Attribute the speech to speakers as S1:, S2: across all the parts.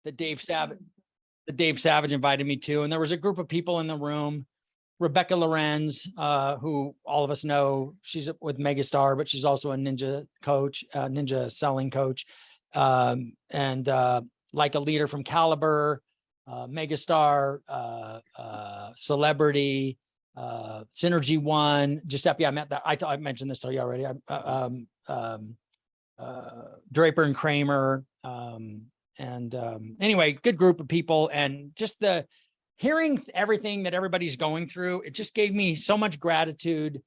S1: that Dave Savage invited me to. And there was a group of people in the room. Rebecca Lorenz, who all of us know, she's with Megastar, but she's also a ninja coach, ninja selling coach. And like a leader from Caliber, Megastar, Celebrity, Synergy One, Giuseppe, I met that. I mentioned this to you already. Draper and Kramer. Anyway, good group of people, and just hearing everything that everybody's going through, it just gave me so much gratitude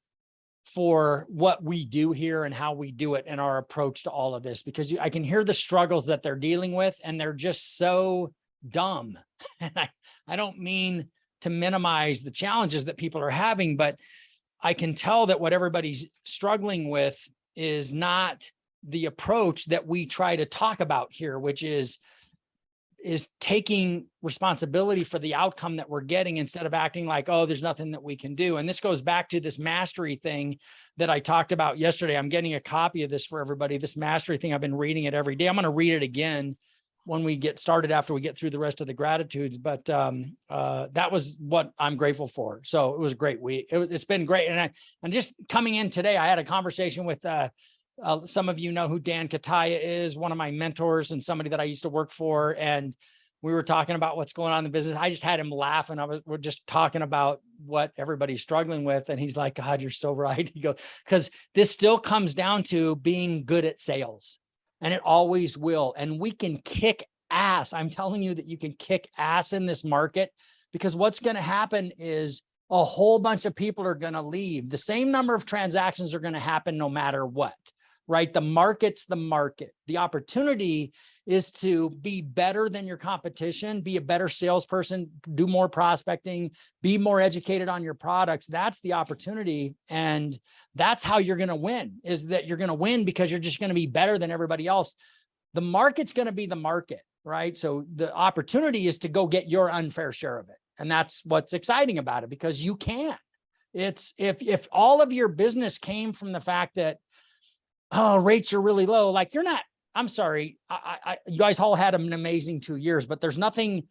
S1: for what we do here and how we do it and our approach to all of this, because I can hear the struggles that they're dealing with, and they're just so dumb. And I don't mean to minimize the challenges that people are having, but I can tell that what everybody's struggling with is not the approach that we try to talk about here, which is taking responsibility for the outcome that we're getting, instead of acting like, oh, there's nothing that we can do. And this goes back to this mastery thing that I talked about yesterday. I'm getting a copy of this for everybody. This mastery thing, I've been reading it every day. I'm going to read it again when we get started, after we get through the rest of the gratitudes. But that was what I'm grateful for. So it was a great week. It's been great. And just coming in today, I had a conversation with some of you know who Dan Kataya is, one of my mentors and somebody that I used to work for. And we were talking about what's going on in the business. I just had him laugh, and we're just talking about what everybody's struggling with. And he's like, God, you're so right. He goes, because this still comes down to being good at sales, and it always will. And we can kick ass. I'm telling you that you can kick ass in this market, because what's going to happen is a whole bunch of people are going to leave. The same number of transactions are going to happen no matter what. Right? The market's the market. The opportunity is to be better than your competition, be a better salesperson, do more prospecting, be more educated on your products. That's the opportunity. And that's how you're going to win, is that you're going to win because you're just going to be better than everybody else. The market's going to be the market, right? So the opportunity is to go get your unfair share of it. And that's what's exciting about it, because you can. It's if all of your business came from the fact that, oh, rates are really low. Like, you're not, I'm sorry. You guys all had an amazing 2 years, but there's nothing,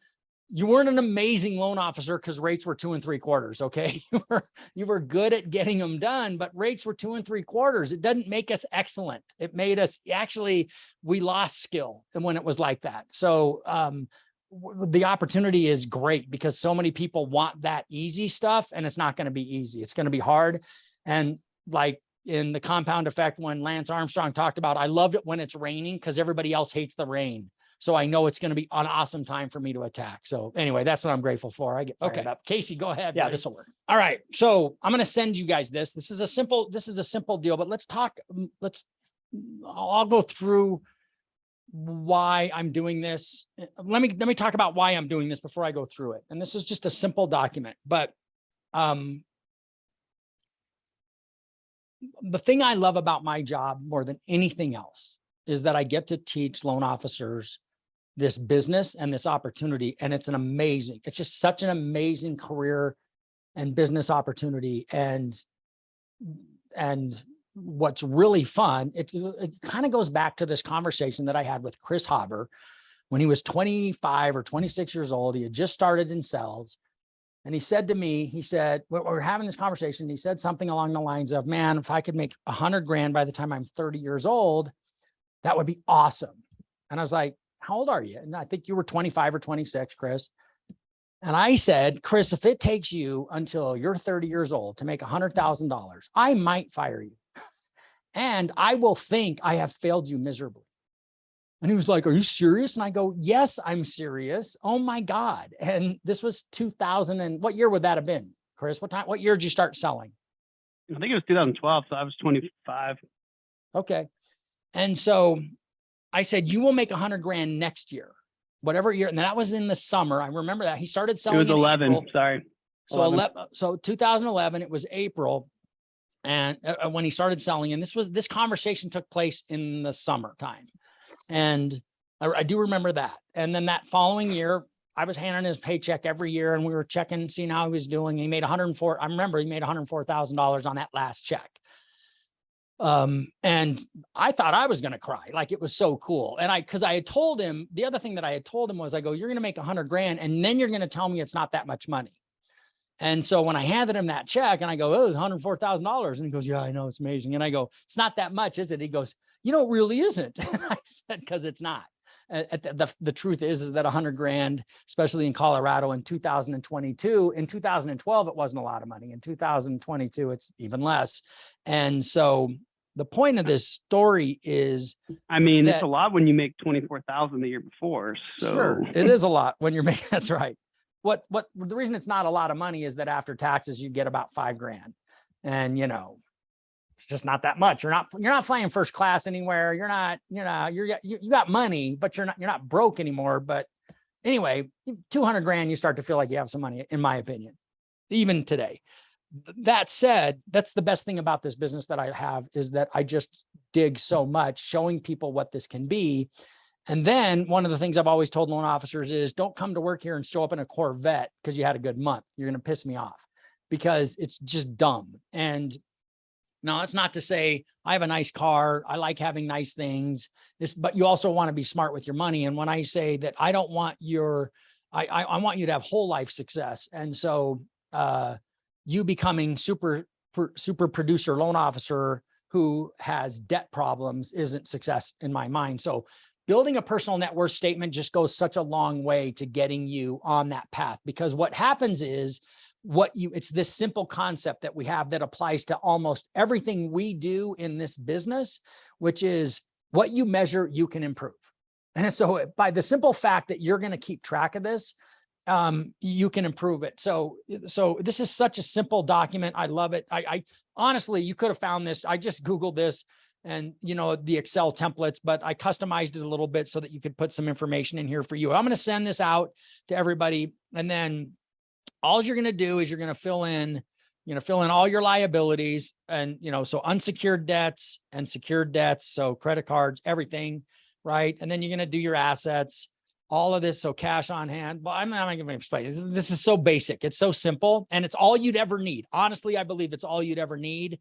S1: you weren't an amazing loan officer because rates were 2 3/4. Okay. You were good at getting them done, but rates were 2 3/4. It doesn't make us excellent. It made us, actually, we lost skill. And when it was like that. So, the opportunity is great, because so many people want that easy stuff, and it's not going to be easy. It's going to be hard. And like, in the compound effect, when Lance Armstrong talked about, I loved it when it's raining because everybody else hates the rain. So I know it's going to be an awesome time for me to attack. So anyway, that's what I'm grateful for. I get fired up. Casey, go ahead.
S2: Yeah,
S1: buddy.
S2: this will work.
S1: All right. So I'm going to send you guys this. This is a simple deal, but let's talk. I'll go through why I'm doing this. Let me talk about why I'm doing this before I go through it. And this is just a simple document, but, the thing I love about my job more than anything else is that I get to teach loan officers this business and this opportunity. And it's just such an amazing career and business opportunity. And what's really fun, it kind of goes back to this conversation that I had with Chris Haber when he was 25 or 26 years old. He had just started in sales. And he said to me, we're having this conversation. He said something along the lines of, man, if I could make 100 grand by the time I'm 30 years old, that would be awesome. And I was like, how old are you? And I think you were 25 or 26, Chris. And I said, Chris, if it takes you until you're 30 years old to make $100,000, I might fire you. And I will think I have failed you miserably. And he was like, are you serious? And I go, yes, I'm serious. Oh my God. And this was 2000. And what year would that have been, Chris? What year did you start selling?
S3: I think it was 2012. So I was 25.
S1: Okay. And so I said, you will make 100 grand next year, whatever year. And that was in the summer. I remember that he started selling.
S3: It was 11.
S1: April.
S3: Sorry.
S1: So so 2011, it was April. And when he started selling, and this conversation took place in the summertime. And I do remember that. And then that following year, I was handing his paycheck every year, and we were checking, seeing how he was doing. He made I remember he made $104,000 on that last check. And I thought I was going to cry. Like, it was so cool. And cause I had told him, the other thing that I had told him was, I go, you're going to make 100 grand and then you're going to tell me it's not that much money. And so when I handed him that check and I go, oh, it's $104,000. And he goes, yeah, I know, it's amazing. And I go, it's not that much, is it? He goes, you know, it really isn't. And I said, cause it's not. The truth is that 100 grand, especially in Colorado in 2022, in 2012, it wasn't a lot of money. In 2022, it's even less. And so the point of this story is,
S3: I mean,
S1: that,
S3: it's a lot when you make 24,000 the year before. So
S1: sure, it is a lot when you're making, that's right. What the reason it's not a lot of money is that after taxes, you get about 5 grand, and, you know, it's just not that much. You're not flying first class anywhere. You got money, but you're not broke anymore. But anyway, 200 grand, you start to feel like you have some money, in my opinion, even today. That said, that's the best thing about this business that I have, is that I just dig so much showing people what this can be. And then one of the things I've always told loan officers is, don't come to work here and show up in a Corvette because you had a good month. You're going to piss me off, because it's just dumb. And now, that's not to say I have a nice car, I like having nice things, but you also want to be smart with your money. And when I say that, I don't want I want you to have whole life success. And so you becoming super producer loan officer who has debt problems isn't success in my mind. So building a personal net worth statement just goes such a long way to getting you on that path, because what happens is, it's this simple concept that we have that applies to almost everything we do in this business, which is, what you measure, you can improve. And so by the simple fact that you're going to keep track of this, you can improve it. So this is such a simple document. I love it. I honestly, you could have found this. I just Googled this and, you know, the Excel templates, but I customized it a little bit so that you could put some information in here for you. I'm going to send this out to everybody. And then all you're going to do is you're going to fill in all your liabilities, and, you know, so unsecured debts and secured debts. So credit cards, everything. Right. And then you're going to do your assets, all of this. So cash on hand. Well, I'm not going to explain. This is so basic. It's so simple, and it's all you'd ever need. Honestly, I believe it's all you'd ever need,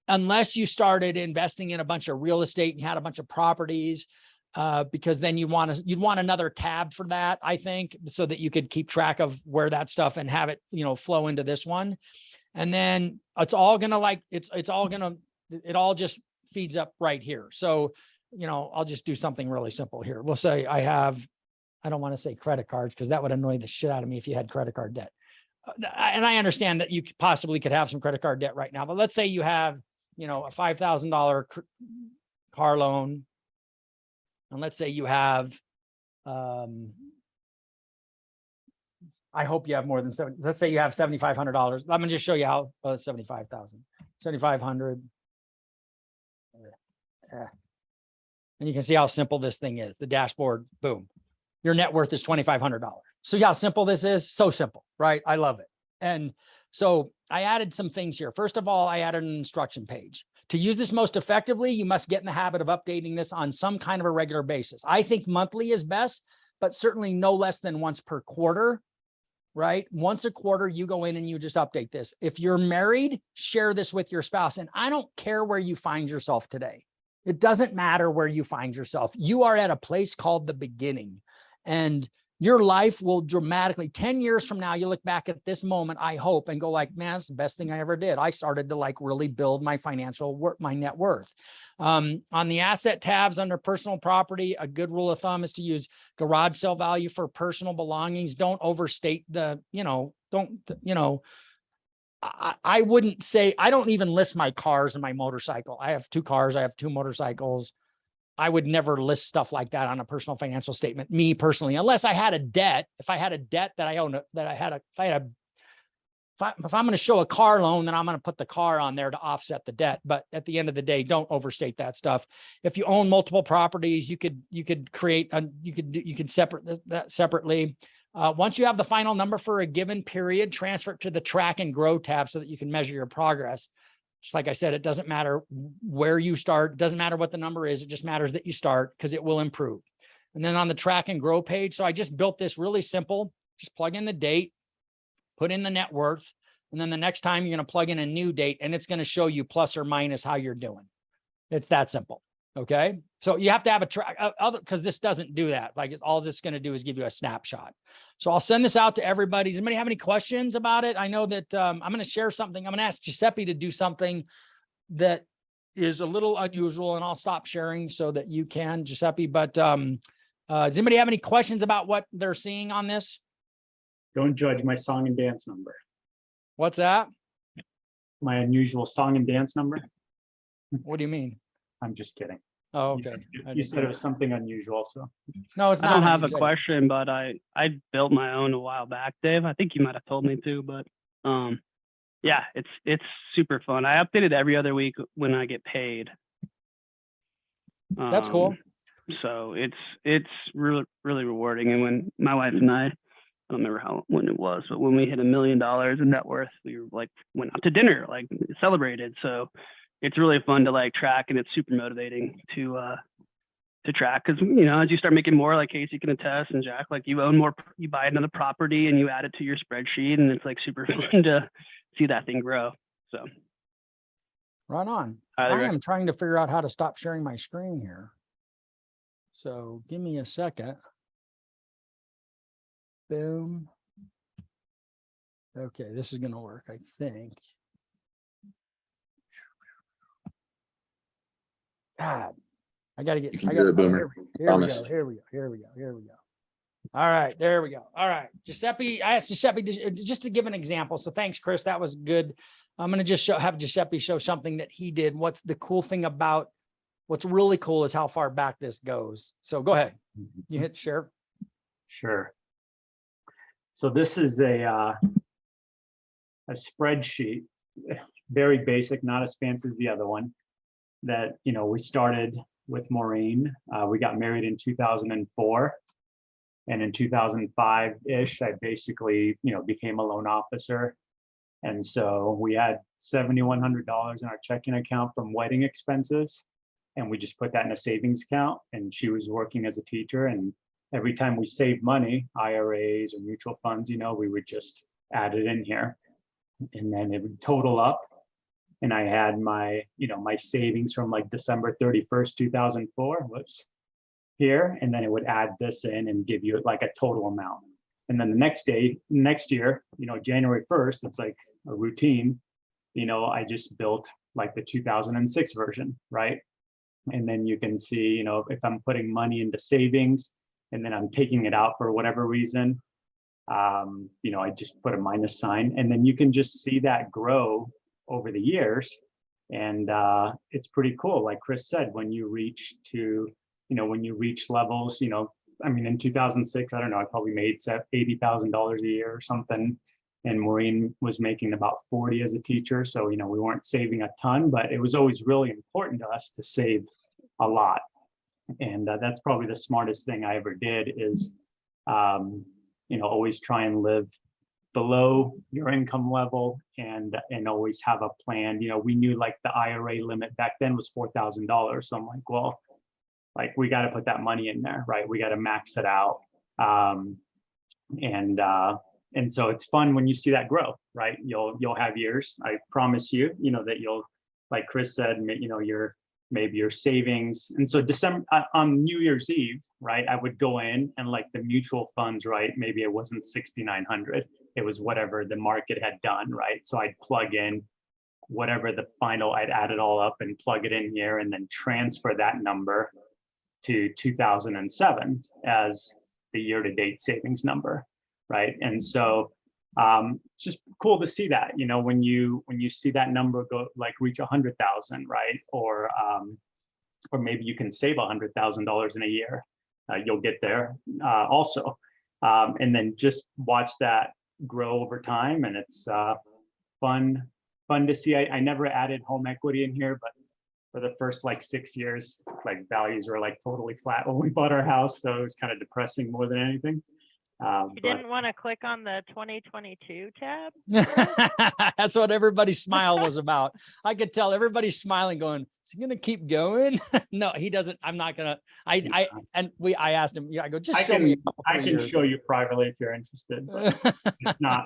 S1: unless you started investing in a bunch of real estate and you had a bunch of properties. Because then you'd want another tab for that, I think, so that you could keep track of where that stuff and have it, you know, flow into this one. And then it all just feeds up right here. So, you know, I'll just do something really simple here. We'll say I don't want to say credit cards, because that would annoy the shit out of me if you had credit card debt. And I understand that you possibly could have some credit card debt right now, but let's say you have, you know, a $5,000 car loan. And let's say you have, I hope you have more than let's say you have $7,500. I'm gonna just show you how, 75,000, 7,500. And you can see how simple this thing is. The dashboard, boom. Your net worth is $2,500. So how simple this is? So simple, right? I love it. And so I added some things here. First of all, I added an instruction page. To use this most effectively, you must get in the habit of updating this on some kind of a regular basis. I think monthly is best, but certainly no less than once per quarter, right? Once a quarter, you go in and you just update this. If you're married, share this with your spouse. And I don't care where you find yourself today. It doesn't matter where you find yourself. You are at a place called the beginning, and your life will dramatically, 10 years from now, you look back at this moment, I hope, and go like, man, that's the best thing I ever did. I started to like really build my my net worth. On the asset tabs under personal property, a good rule of thumb is to use garage sale value for personal belongings. Don't overstate the, I wouldn't say, I don't even list my cars and my motorcycle. I have 2 cars. I have 2 motorcycles. I would never list stuff like that on a personal financial statement, me personally, unless I had a debt. If I had a debt that I own, if I'm going to show a car loan, then I'm going to put the car on there to offset the debt. But at the end of the day, don't overstate that stuff. If you own multiple properties, you could create, you could separate that separately. Once you have the final number for a given period, transfer it to the track and grow tab so that you can measure your progress. Just like I said, it doesn't matter where you start. It doesn't matter what the number is. It just matters that you start, because it will improve. And then on the track and grow page, so I just built this really simple. Just plug in the date, put in the net worth, and then the next time you're going to plug in a new date, and it's going to show you plus or minus how you're doing. It's that simple. Okay. So you have to have a track other, because this doesn't do that. Like all this is going to do is give you a snapshot. So I'll send this out to everybody. Does anybody have any questions about it? I know that I'm going to share something. I'm going to ask Giuseppe to do something that is a little unusual, and I'll stop sharing so that you can, Giuseppe. But does anybody have any questions about what they're seeing on this?
S2: Don't judge my song and dance number.
S1: What's that?
S2: My unusual song and dance number.
S1: What do you mean?
S2: I'm just kidding.
S1: Oh,
S2: You-
S1: okay. I
S2: You
S1: didn't
S2: said
S1: know.
S2: it was something unusual, so.
S1: No, it's
S3: I
S1: not.
S3: don't have a
S1: unusual.
S3: question, but I built my own a while back, Dave. I think you might have told me to, but yeah, it's super fun. I update it every other week when I get paid.
S1: That's cool.
S3: So it's really rewarding. And when my wife and I don't remember when it was, but when we hit $1 million in net worth, we were like went out to dinner, like celebrated. So it's really fun to like track, and it's super motivating to track, because you know, as you start making more, like Casey can attest, and Jack, like you own more, you buy another property and you add it to your spreadsheet, and it's like super fun to see that thing grow. So
S1: Right on.
S3: Highly
S1: I
S3: rec-
S1: am trying to figure out how to stop sharing my screen here. So give me a second. Boom. Okay, this is gonna work, I think. God, I gotta get.
S4: You can
S1: I
S4: do
S1: gotta,
S4: it, Boomer.
S1: Here we
S4: Promise.
S1: go. Here we go. Here we go. Here we go. All right, there we go. All right, Giuseppe. I asked Giuseppe just to give an example. So thanks, Chris. That was good. I'm gonna just have Giuseppe show something that he did. What's the cool thing about? What's really cool is how far back this goes. So go ahead. You hit share.
S2: Sure. So this is a spreadsheet, very basic, not as fancy as the other one, that, you know, we started with Maureen. We got married in 2004. And in 2005-ish, I basically, you know, became a loan officer. And so we had $7,100 in our checking account from wedding expenses. And we just put that in a savings account. And she was working as a teacher. And every time we saved money, IRAs or mutual funds, you know, we would just add it in here. And then it would total up. And I had my, you know, my savings from like December 31st, 2004, whoops, here. And then it would add this in and give you like a total amount. And then the next year, you know, January 1st, it's like a routine, you know, I just built like the 2006 version, right? And then you can see, you know, if I'm putting money into savings and then I'm taking it out for whatever reason, you know, I just put a minus sign, and then you can just see that grow over the years. And it's pretty cool. Like Chris said, when you reach to, you know, when you reach levels, you know, I mean, in 2006, I don't know, I probably made $80,000 a year or something. And Maureen was making about 40 as a teacher. So, you know, we weren't saving a ton, but it was always really important to us to save a lot. And that's probably the smartest thing I ever did is, you know, always try and live below your income level and always have a plan. You know, we knew like the IRA limit back then was $4,000. So I'm like, well, like we got to put that money in there, right? We got to max it out. And so it's fun when you see that grow, right? You'll have years, I promise you, you know, that you'll, like Chris said, you know, maybe your savings. And so December on New Year's Eve, right? I would go in and like the mutual funds, right? Maybe it wasn't 6,900. It was whatever the market had done, right? So I'd plug in whatever the final, I'd add it all up and plug it in here and then transfer that number to 2007 as the year-to-date savings number, right? And so it's just cool to see that, you know, when you see that number go like reach 100,000, right? Or maybe you can save $100,000 in a year. You'll get there also, and then just watch that grow over time, and it's fun to see. I never added home equity in here, but for the first like 6 years, like values were like totally flat when we bought our house, so it was kind of depressing more than anything.
S5: You didn't want to click on the 2022 tab?
S1: That's what everybody's smile was about. I could tell everybody's smiling going, is he going to keep going? No, he doesn't. I'm not going to. I asked him, yeah, I go, just show me.
S2: I can show you privately if you're interested, but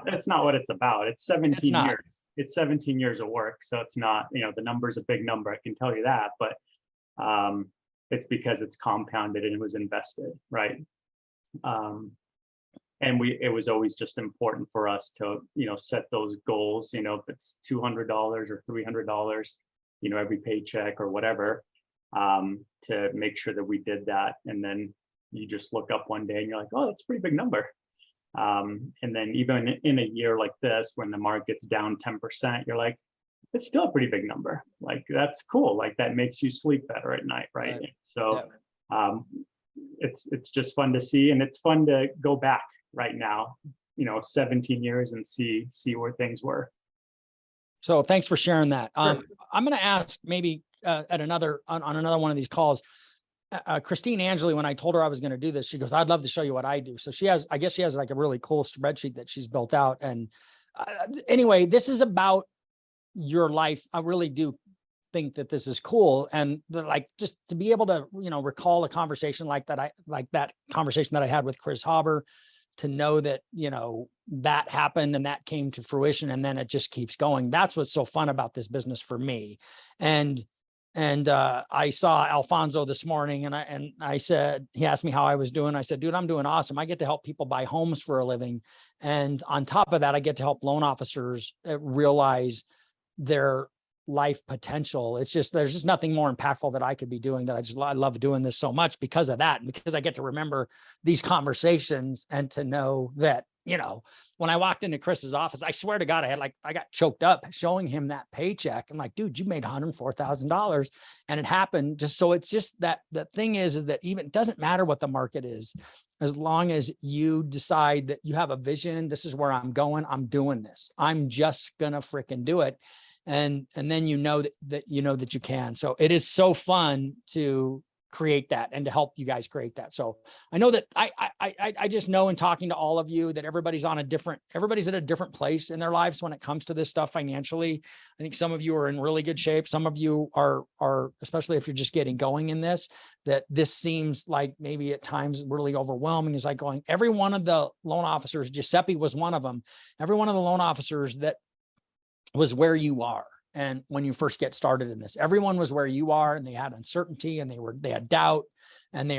S2: that's not what it's about. It's 17 years. It's 17 years of work. So it's not, you know, the number's a big number. I can tell you that, but it's because it's compounded and it was invested, right? And it was always just important for us to, set those goals, if it's $200 or $300, every paycheck or whatever, to make sure that we did that. And then you just look up one day and you're like, oh, that's a pretty big number. And then even in a year like this, when the market's down 10%, you're like, it's still a pretty big number. Like, that's cool. Like, that makes you sleep better at night, right?
S1: Right.
S2: So it's just fun to see, and it's fun to go back right now, 17 years and see where things were.
S1: So thanks for sharing that.
S2: Sure.
S1: I'm going to ask maybe on another one of these calls, Christine Angeli, when I told her I was going to do this, she goes, I'd love to show you what I do. So I guess she has like a really cool spreadsheet that she's built out. And anyway, this is about your life. I really do think that this is cool. And like, just to be able to, recall a conversation like that conversation that I had with Chris Hauber, to know that, that happened and that came to fruition, and then it just keeps going. That's what's so fun about this business for me. And I saw Alfonso this morning, and I said, he asked me how I was doing. I said, dude, I'm doing awesome. I get to help people buy homes for a living. And on top of that, I get to help loan officers realize their life potential. It's just, there's just nothing more impactful that I could be doing, that I love doing this so much because of that. And because I get to remember these conversations and to know that, when I walked into Chris's office, I swear to God, I got choked up showing him that paycheck. I'm like, dude, you made $104,000, and it happened just so. It's just that the thing is that even it doesn't matter what the market is, as long as you decide that you have a vision. This is where I'm going. I'm doing this. I'm just gonna freaking do it. And then that you can. So it is so fun to create that and to help you guys create that. So I know that I just know, in talking to all of you, that everybody's at a different place in their lives when it comes to this stuff financially. I think some of you are in really good shape. Some of you are, especially if you're just getting going in this, that this seems like maybe at times really overwhelming. Is like going, every one of the loan officers, Giuseppe was one of them, every one of the loan officers that was where you are. And when you first get started in this, everyone was where you are, and they had uncertainty, and they had doubt, and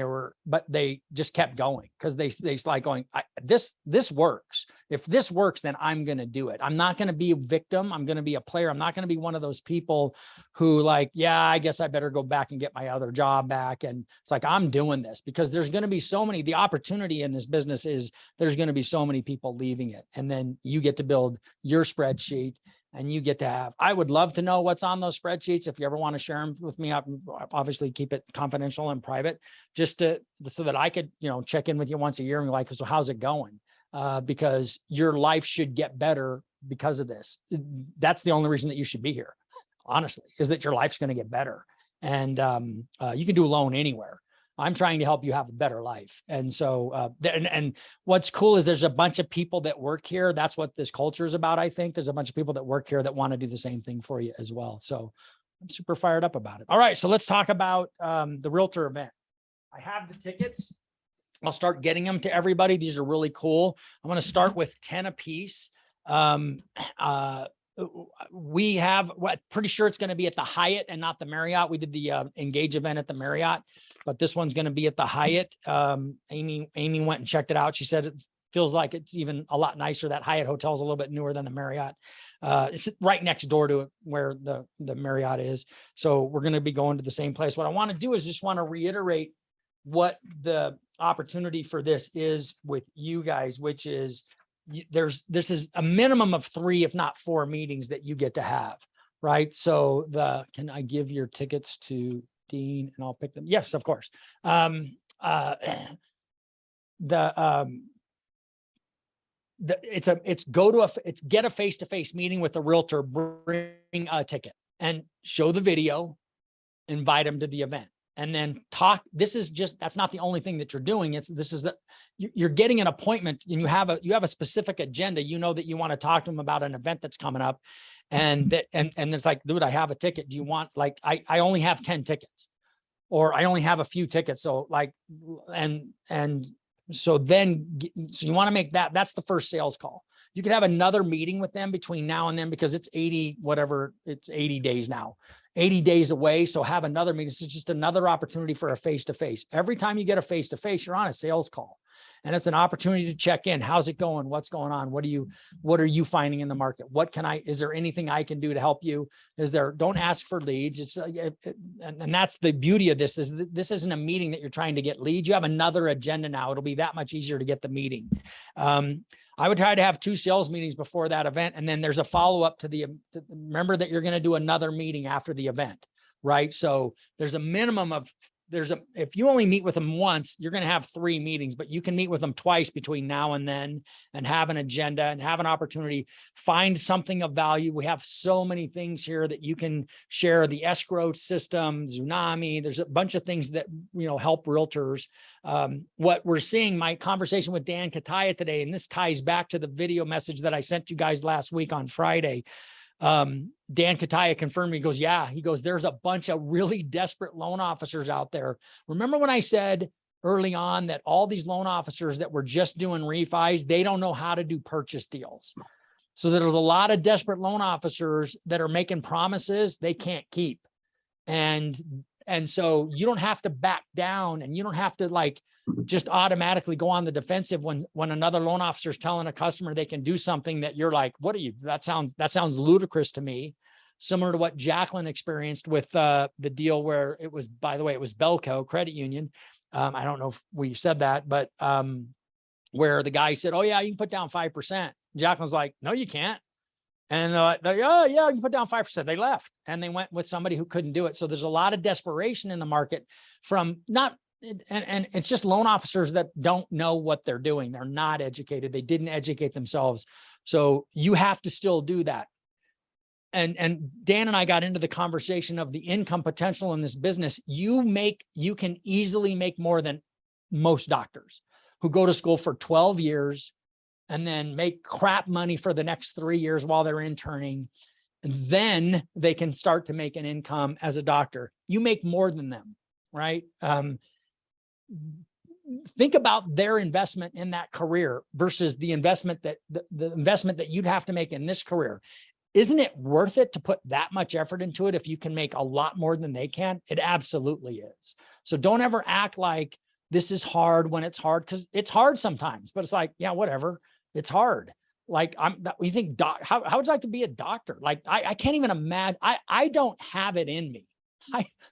S1: but they just kept going, because they like going, this works. If this works, then I'm going to do it. I'm not going to be a victim. I'm going to be a player. I'm not going to be one of those people who like, yeah, I guess I better go back and get my other job back. And it's like, I'm doing this because there's going to be the opportunity in this business is there's going to be so many people leaving it. And then you get to build your spreadsheet. And you get to have, I would love to know what's on those spreadsheets. If you ever want to share them with me, obviously keep it confidential and private, so that I could, check in with you once a year and be like, so how's it going? Because your life should get better because of this. That's the only reason that you should be here, honestly, is that your life's going to get better. And you can do a loan anywhere. I'm trying to help you have a better life. And so, and what's cool is there's a bunch of people that work here. That's what this culture is about. I think there's a bunch of people that work here that want to do the same thing for you as well. So I'm super fired up about it. All right. So let's talk about the Realtor event. I have the tickets. I'll start getting them to everybody. These are really cool. I'm going to start with 10 a piece. We have pretty sure it's going to be at the Hyatt and not the Marriott. We did the Engage event at the Marriott, but this one's going to be at the Hyatt. Amy went and checked it out. She said it feels like it's even a lot nicer. That Hyatt hotel is a little bit newer than the Marriott. It's right next door to where the Marriott is. So we're going to be going to the same place. What I want to do is just want to reiterate what the opportunity for this is with you guys, which is this is a minimum of 3, if not 4 meetings that you get to have, right? So can I give your tickets to Dean and I'll pick them? Yes, of course. It's get a face-to-face meeting with the realtor, bring a ticket and show the video, invite them to the event. And then talk. That's not the only thing that you're doing. You're getting an appointment, and you have a specific agenda. You know that you want to talk to them about an event that's coming up, and it's like, dude, I have a ticket. Do you want, like, I only have 10 tickets, or I only have a few tickets. So like, so you want to make that's the first sales call. You could have another meeting with them between now and then, because it's 80 days now. 80 days away. So have another meeting. This is just another opportunity for a face-to-face. Every time you get a face-to-face, you're on a sales call, and it's an opportunity to check in. How's it going? What's going on? What are you finding in the market? Is there anything I can do to help you? Don't ask for leads. And that's the beauty of this, is this isn't a meeting that you're trying to get leads. You have another agenda now. It'll be that much easier to get the meeting. I would try to have 2 sales meetings before that event. And then there's a follow-up remember that you're going to do another meeting after the event, right? So there's a minimum of, if you only meet with them once, you're going to have 3 meetings, but you can meet with them twice between now and then and have an agenda and have an opportunity, find something of value. We have so many things here that you can share: the escrow system, Tsunami. There's a bunch of things that, help realtors. What we're seeing, my conversation with Dan Kataya today, and this ties back to the video message that I sent you guys last week on Friday. Dan Kataya confirmed, he goes, there's a bunch of really desperate loan officers out there. Remember when I said early on that all these loan officers that were just doing refis, they don't know how to do purchase deals. So there's a lot of desperate loan officers that are making promises they can't keep. And so you don't have to back down, and you don't have to just automatically go on the defensive when another loan officer is telling a customer they can do something that you're like, that sounds ludicrous to me. Similar to what Jacqueline experienced with the deal where it was, by the way, it was Belco Credit Union. I don't know if we said that, but where the guy said, "Oh yeah, you can put down 5%. Jacqueline's like, "No, you can't." And oh yeah, you put down 5%. They left and they went with somebody who couldn't do it. So there's a lot of desperation in the market from and it's just loan officers that don't know what they're doing. They're not educated. They didn't educate themselves. So you have to still do that. And Dan and I got into the conversation of the income potential in this business. You can easily make more than most doctors who go to school for 12 years and then make crap money for the next 3 years while they're interning. And then they can start to make an income as a doctor. You make more than them, right? Think about their investment in that career versus the investment that you'd have to make in this career. Isn't it worth it to put that much effort into it if you can make a lot more than they can? It absolutely is. So don't ever act like this is hard when it's hard, because it's hard sometimes, but it's like, yeah, whatever. It's hard. Like you think, how would you like to be a doctor? Like, I can't even imagine. I don't have it in me.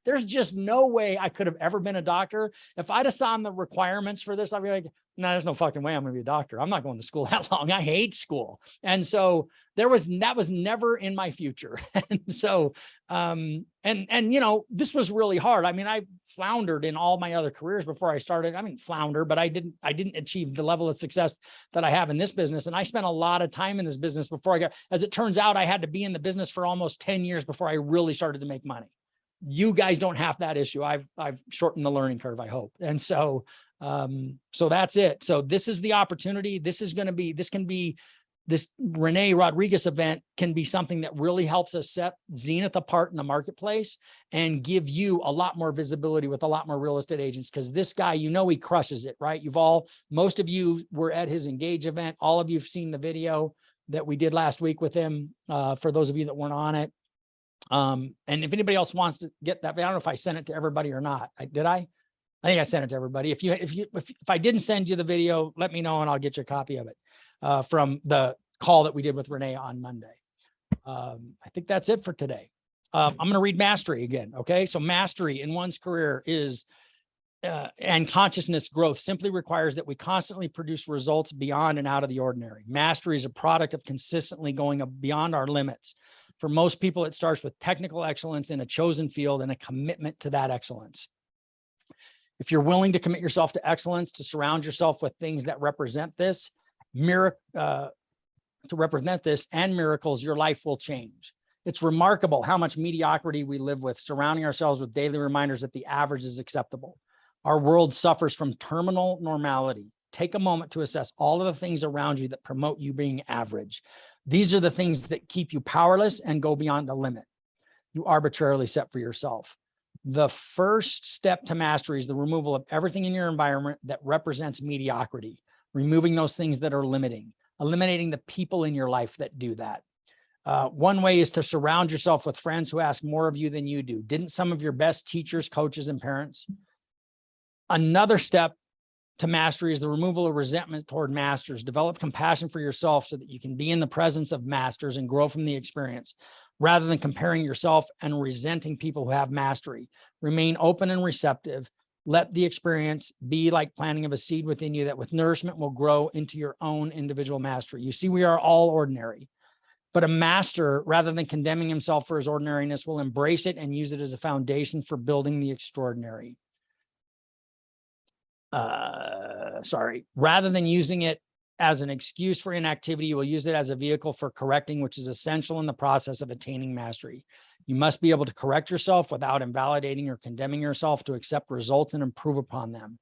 S1: There's just no way I could have ever been a doctor. If I'd have saw the requirements for this, I'd be like, no, there's no fucking way I'm going to be a doctor. I'm not going to school that long. I hate school. And so that was never in my future. And so, this was really hard. I mean, I floundered in all my other careers before I started. I mean, flounder, but I didn't achieve the level of success that I have in this business. And I spent a lot of time in this business before as it turns out, I had to be in the business for almost 10 years before I really started to make money. You guys don't have that issue. I've shortened the learning curve, I hope. And so, so that's it. So this is the opportunity. This Renee Rodriguez event can be something that really helps us set Zenith apart in the marketplace and give you a lot more visibility with a lot more real estate agents. Because this guy, he crushes it, right? Most of you were at his Engage event. All of you have seen the video that we did last week with him. For those of you that weren't on it. And if anybody else wants to get that, I don't know if I sent it to everybody or not. Did I? I think I sent it to everybody. If I didn't send you the video, let me know and I'll get you a copy of it from the call that we did with Renee on Monday. I think that's it for today. I'm going to read Mastery again. Okay. So mastery in one's career is, and consciousness growth simply requires that we constantly produce results beyond and out of the ordinary. Mastery is a product of consistently going beyond our limits. For most people, it starts with technical excellence in a chosen field and a commitment to that excellence. If you're willing to commit yourself to excellence, to surround yourself with things that represent this, and miracles, your life will change. It's remarkable how much mediocrity we live with, surrounding ourselves with daily reminders that the average is acceptable. Our world suffers from terminal normality. Take a moment to assess all of the things around you that promote you being average. These are the things that keep you powerless and go beyond the limit you arbitrarily set for yourself. The first step to mastery is the removal of everything in your environment that represents mediocrity, removing those things that are limiting, eliminating the people in your life that do that. One way is to surround yourself with friends who ask more of you than you do. Didn't some of your best teachers, coaches, and parents? Another step to mastery is the removal of resentment toward masters. Develop compassion for yourself so that you can be in the presence of masters and grow from the experience rather than comparing yourself and resenting people who have mastery. Remain open and receptive. Let the experience be like planting of a seed within you that with nourishment will grow into your own individual mastery. You see, we are all ordinary, but a master, rather than condemning himself for his ordinariness, will embrace it and use it as a foundation for building the extraordinary. Rather than using it as an excuse for inactivity, you will use it as a vehicle for correcting, which is essential in the process of attaining mastery. You must be able to correct yourself without invalidating or condemning yourself, to accept results and improve upon them.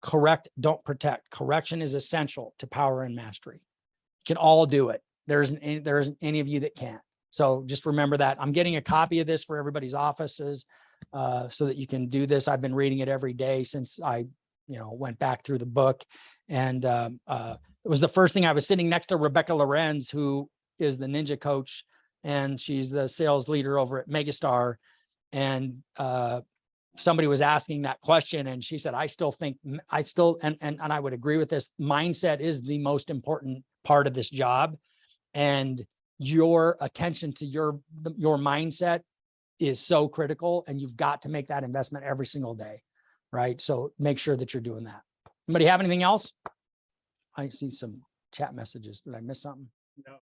S1: Correct, don't protect. Correction is essential to power and mastery. You can all do it. There isn't any of you that can't. So just remember that. I'm getting a copy of this for everybody's offices so that you can do this. I've been reading it every day since I went back through the book. And it was the first thing. I was sitting next to Rebecca Lorenz, who is the ninja coach, and she's the sales leader over at Megastar. And somebody was asking that question, and she said, and I would agree with this. Mindset is the most important part of this job. And your attention to your mindset is so critical, and you've got to make that investment every single day. Right. So make sure that you're doing that. Anybody have anything else? I see some chat messages. Did I miss something?
S2: No.